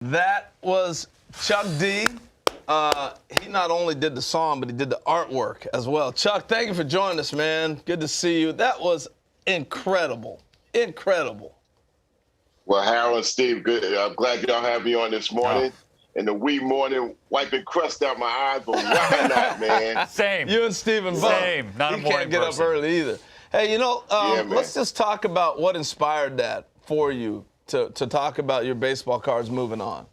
That was Chuck D. He not only did the song, but he did the artwork as well. Chuck, thank you for joining us, man. Good to see you. That was incredible. Incredible. Well, Harold and Steve, good. I'm glad y'all have me on this morning. In the wee morning, wiping crust out my eyes, but why not, man? Same. You and Stephen both. Same. Not a morning can't get person. up early either. Hey, let's just talk about what inspired that for you to talk about your baseball cards moving on.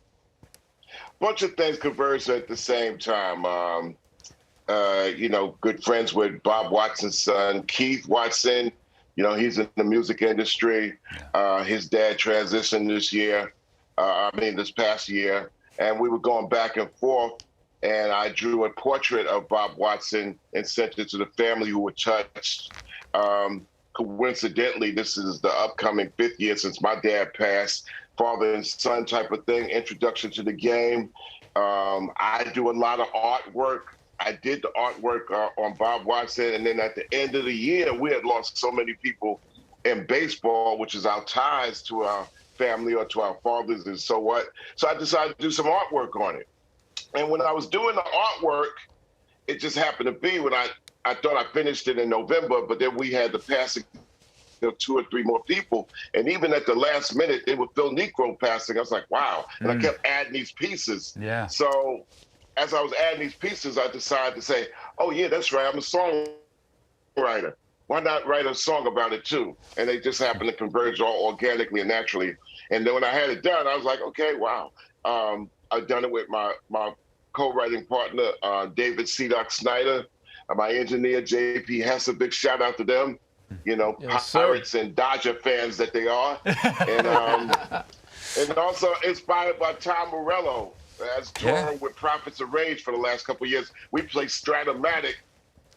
Bunch of things converged at the same time. Good friends with Bob Watson's son, Keith Watson. He's in the music industry. His dad transitioned this past year. And we were going back and forth. And I drew a portrait of Bob Watson and sent it to the family who were touched. Coincidentally, this is the upcoming 5th year since my dad passed. Father and son type of thing, introduction to the game. I do a lot of artwork. I did the artwork on Bob Watson, and then at the end of the year, we had lost so many people in baseball, which is our ties to our family or to our fathers and so what. So I decided to do some artwork on it. And when I was doing the artwork, it just happened to be when I thought I finished it in November, but then we had the passing of 2 or 3 more people. And even at the last minute, it was Phil Negro passing. I was like, wow. And I kept adding these pieces. Yeah. So as I was adding these pieces, I decided to say, oh, yeah, that's right. I'm a songwriter. Why not write a song about it, too? And they just happened to converge all organically and naturally. And then when I had it done, I was like, okay, wow. I've done it with my co-writing partner, David C. Snyder, my engineer, J.P. Hess, a big shout out to them. Yes, Pirates and Dodger fans that they are. And also inspired by Tom Morello, as touring with Prophets of Rage for the last couple of years. We play Stratomatic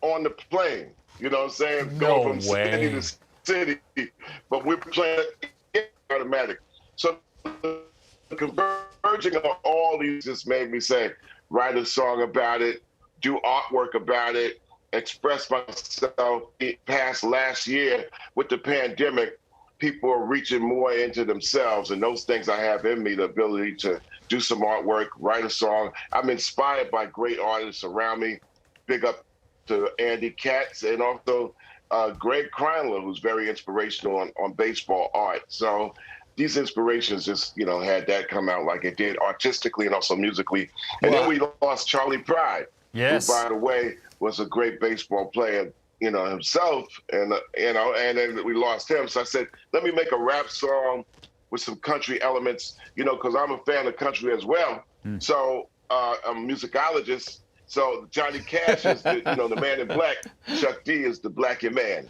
on the plane. You know what I'm saying? Going from city to city. But we're playing Stratomatic. So the converging of all these just made me say, write a song about it, do artwork about it, express myself. Past last year with the pandemic, people are reaching more into themselves, and those things I have in me, the ability to do some artwork, write a song. I'm inspired by great artists around me. Big up to Andy Katz and also Greg Kreinler, who's very inspirational on baseball art. So these inspirations just, had that come out like it did artistically and also musically. And then we lost Charlie Pride, who, by the way, was a great baseball player, himself, and then we lost him. So I said, let me make a rap song with some country elements, because I'm a fan of country as well. So I'm a musicologist. So Johnny Cash is the man in black. Chuck D is the black man.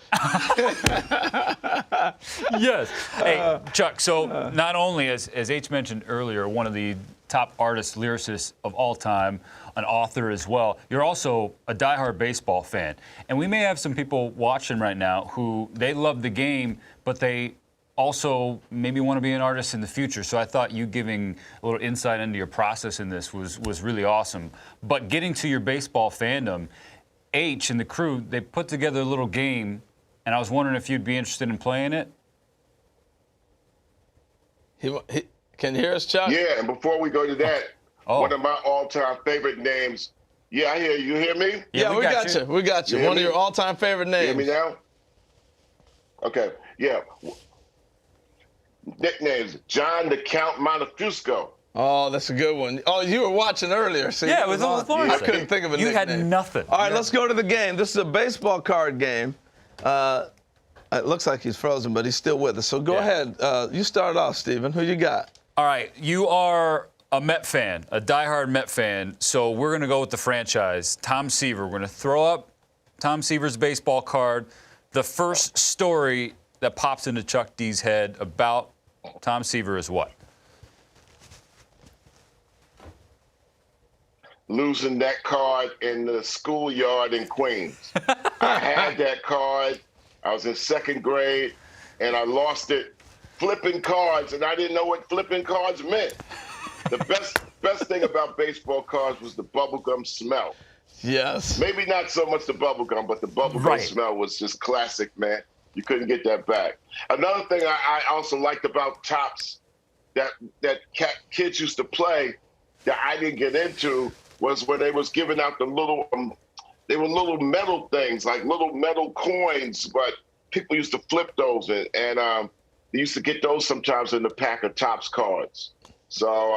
Yes. Hey, Chuck, so not only, as H mentioned earlier, one of the top artists, lyricists of all time, an author as well, you're also a diehard baseball fan. And we may have some people watching right now who they love the game, but they also maybe want to be an artist in the future. So I thought you giving a little insight into your process in this was really awesome. But getting to your baseball fandom, H and the crew, they put together a little game, and I was wondering if you'd be interested in playing it. Can you hear us, Chuck? Yeah, and before we go to that, one of my all-time favorite names. Yeah, I hear you. You hear me? Yeah, we got you. We got you. One of your all-time favorite names. You hear me now? Okay, yeah. Nicknames, John the Count Montefusco. Oh, that's a good one. Oh, you were watching earlier. See, yeah, it was on. I couldn't think of a nickname. You had nothing. All right, let's go to the game. This is a baseball card game. It looks like he's frozen, but he's still with us. So go ahead. You start off, Steven. Who you got? All right, you are a Met fan, a diehard Met fan. So we're going to go with the franchise, Tom Seaver. We're going to throw up Tom Seaver's baseball card. The first story that pops into Chuck D's head about Tom Seaver is what? Losing that card in the schoolyard in Queens. I had that card. I was in 2nd grade, and I lost it flipping cards, and I didn't know what flipping cards meant. The best thing about baseball cards was the bubblegum smell. Yes. Maybe not so much the bubblegum, but the bubblegum smell was just classic, man. You couldn't get that back. Another thing I also liked about Topps kids used to play that I didn't get into was when they was giving out the little they were little metal things, like little metal coins, but people used to flip those, and they used to get those sometimes in the pack of Topps cards. So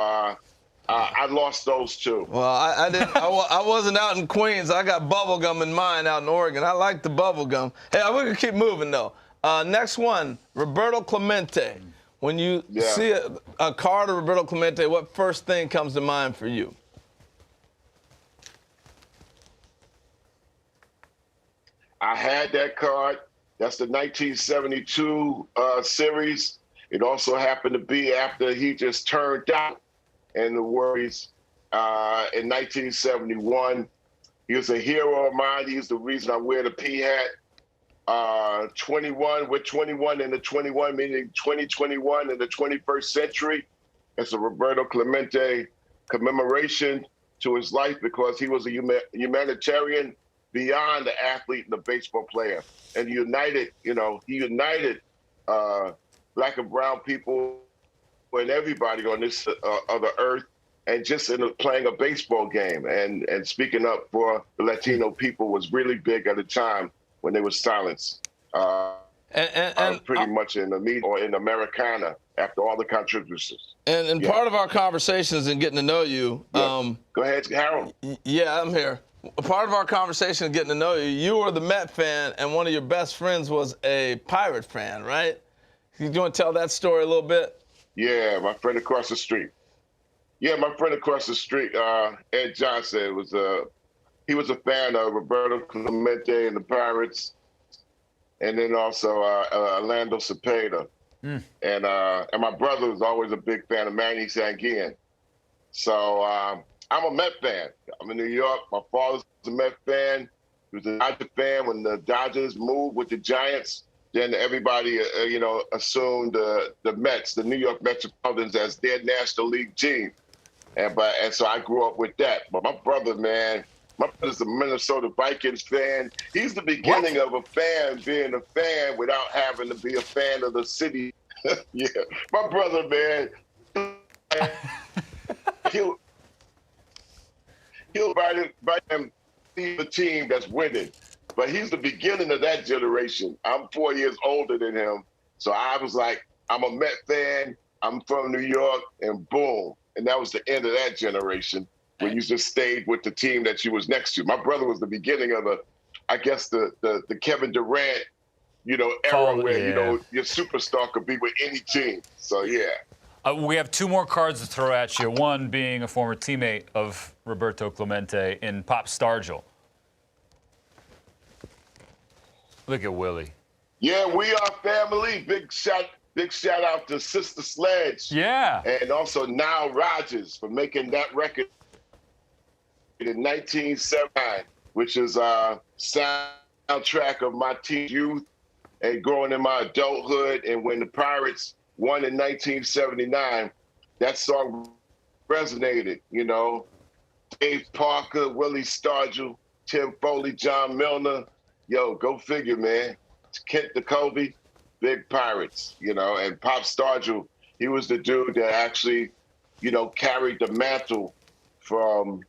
I lost those too. Well, I didn't. I wasn't out in Queens. I got bubble gum in mine out in Oregon. I like the bubble gum. Hey, we're gonna keep moving though. Next one, Roberto Clemente. When you see a card of Roberto Clemente, what first thing comes to mind for you? I had that card. That's the 1972 series. It also happened to be after he just turned out in the Warriors in 1971. He was a hero of mine. He's the reason I wear the P hat. 21, we're 21 in the 21, meaning 2021 in the 21st century. It's a Roberto Clemente commemoration to his life because he was a humanitarian beyond the athlete and the baseball player. And he united black and brown people and everybody on this of the earth, and just in playing a baseball game and speaking up for the Latino people was really big at the time when they were silenced. Pretty much in the media or in Americana after all the contributions. And part of our conversations and getting to know you. Go ahead, Harold. Yeah, I'm here. Part of our conversation and getting to know you, you were the Met fan, and one of your best friends was a Pirate fan, right? You want to tell that story a little bit? Yeah, my friend across the street. Yeah, my friend across the street, Ed Johnson, he was a fan of Roberto Clemente and the Pirates, and then also Orlando Cepeda. And my brother was always a big fan of Manny Sanguian. So I'm a Met fan. I'm in New York. My father's a Met fan. He was a Dodger fan when the Dodgers moved with the Giants. Then everybody, assumed the Mets, the New York Metropolitans, as their National League team. And so I grew up with that. But my brother, man, my brother's a Minnesota Vikings fan. He's the beginning of a fan being a fan without having to be a fan of the city. Yeah, my brother, man, he'll invite him to see a team that's winning. But he's the beginning of that generation. I'm 4 years older than him. So I was like, I'm a Met fan. I'm from New York, and boom. And that was the end of that generation when you just stayed with the team that you was next to. My brother was the beginning of the Kevin Durant, era where, your superstar could be with any team. So, yeah. We have two more cards to throw at you, one being a former teammate of Roberto Clemente in Pop Stargell. Look at Willie. Yeah, we are family. Big shout out to Sister Sledge. Yeah. And also Nile Rodgers for making that record in 1979, which is a soundtrack of my teen youth and growing in my adulthood. And when the Pirates won in 1979, that song resonated, Dave Parker, Willie Stargell, Tim Foley, John Milner. Yo, go figure, man. Kent DeCovey, big Pirates, and Pop Stargell, he was the dude that actually, carried the mantle from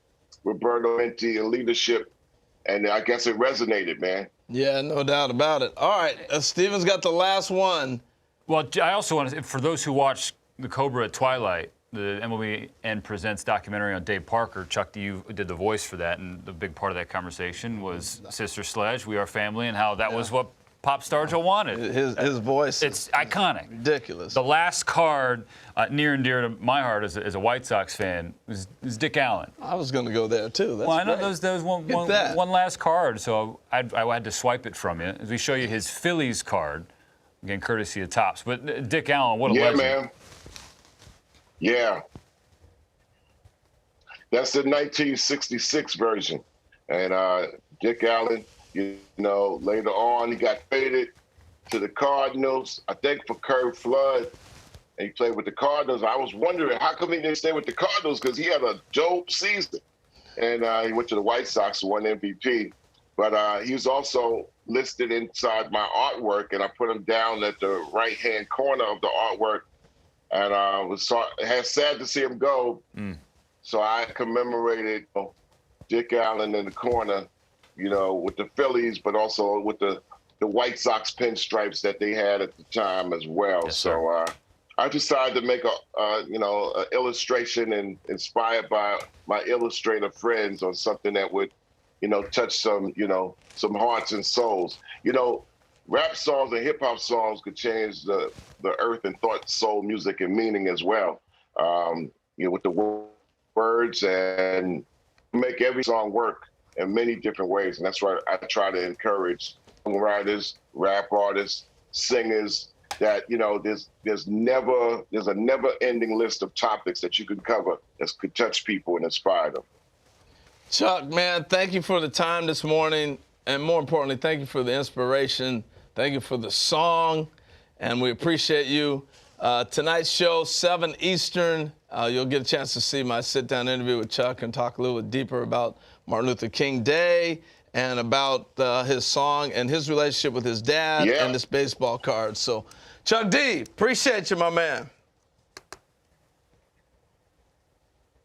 Roberto Clemente in leadership, and I guess it resonated, man. Yeah, no doubt about it. All right, Steven's got the last one. Well, I also want to, for those who watch The Cobra at Twilight, the MLBN Presents documentary on Dave Parker, Chuck, you did the voice for that, and the big part of that conversation was Sister Sledge, We Are Family, and how that was what Pop Stargell wanted. His voice. It's iconic. Ridiculous. The last card, near and dear to my heart as a White Sox fan, is Dick Allen. I was going to go there, too. That's I know great. there was one last card, so I had to swipe it from you. As we show you his Phillies card, again, courtesy of Topps. But Dick Allen, what a legend. Yeah, man. Yeah. That's the 1966 version. And Dick Allen, later on, he got traded to the Cardinals, I think for Curve Flood. And he played with the Cardinals. I was wondering, how come he didn't stay with the Cardinals? Because he had a dope season. And he went to the White Sox, won MVP. But he was also listed inside my artwork, and I put him down at the right-hand corner of the artwork and had sad to see him go. So I commemorated Dick Allen in the corner, with the Phillies, but also with the White Sox pinstripes that they had at the time as well. Yes, so I decided to make a illustration and inspired by my illustrator friends on something that would, touch some hearts and souls. Rap songs and hip hop songs could change the earth and thought, soul, music, and meaning as well. With the words, and make every song work in many different ways. And that's what I try to encourage writers, rap artists, singers, that there's a never ending list of topics that you can cover that could touch people and inspire them. Chuck, man, thank you for the time this morning, and more importantly, thank you for the inspiration. Thank you for the song, and we appreciate you. Tonight's show, 7 Eastern, you'll get a chance to see my sit-down interview with Chuck and talk a little bit deeper about Martin Luther King Day and about his song and his relationship with his dad and this baseball card. So, Chuck D, appreciate you, my man.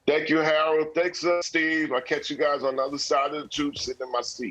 Thank you, Harold. Thanks, Steve. I'll catch you guys on the other side of the tube sitting in my seat.